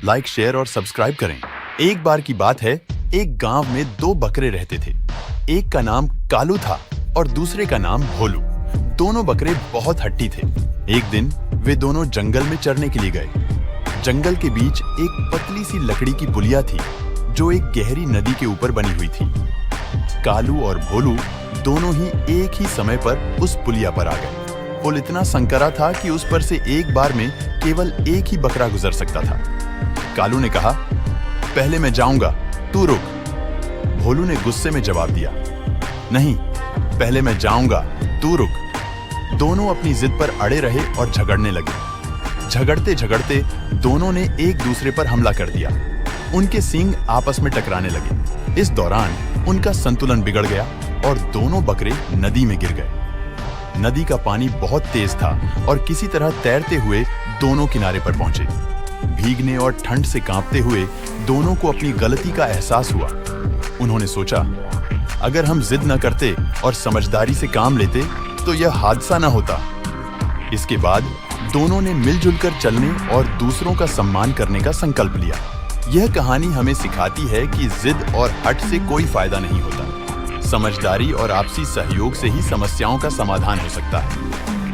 Like, share और subscribe करें। एक बार की बात है, एक गांव में 2 बकरे रहते थे। एक का नाम कालू था और दूसरे का नाम भोलू। दोनों बकरे बहुत हट्टी थे। एक दिन वे दोनों जंगल में चरने के लिए गए। जंगल के बीच एक पतली सी लकड़ी की पुलिया थी जो एक गहरी नदी के ऊपर बनी हुई थी। कालू और भोलू दोनों ही एक ही समय पर उस पुलिया पर आ गए। पुल इतना संकरा था कि उस पर से एक बार में केवल एक ही बकरा गुजर सकता था। कालू ने कहा, पहले मैं जाऊंगा, तू रुक। भोलू ने गुस्से में जवाब दिया, नहीं, पहले मैं जाऊंगा, तू रुक। दोनों अपनी जिद पर अड़े रहे और झगड़ने लगे। झगड़ते झगड़ते दोनों ने एक दूसरे पर हमला कर दिया। उनके सींग आपस में टकराने लगे। इस दौरान उनका संतुलन बिगड़ गया और दोनों बकरे नदी में गिर गए। नदी का पानी बहुत तेज था और किसी तरह तैरते हुए दोनों किनारे पर पहुंचे। भीगने और ठंड से कांपते हुए दोनों को अपनी गलती का एहसास हुआ। उन्होंने सोचा, अगर हम जिद न करते और समझदारी से काम लेते तो यह हादसा न होता। इसके बाद दोनों ने मिलजुल कर चलने और दूसरों का सम्मान करने का संकल्प लिया। यह कहानी हमें सिखाती है कि जिद और हठ से कोई फायदा नहीं होता। समझदारी और आपसी सहयोग से ही समस्याओं का समाधान हो सकता है।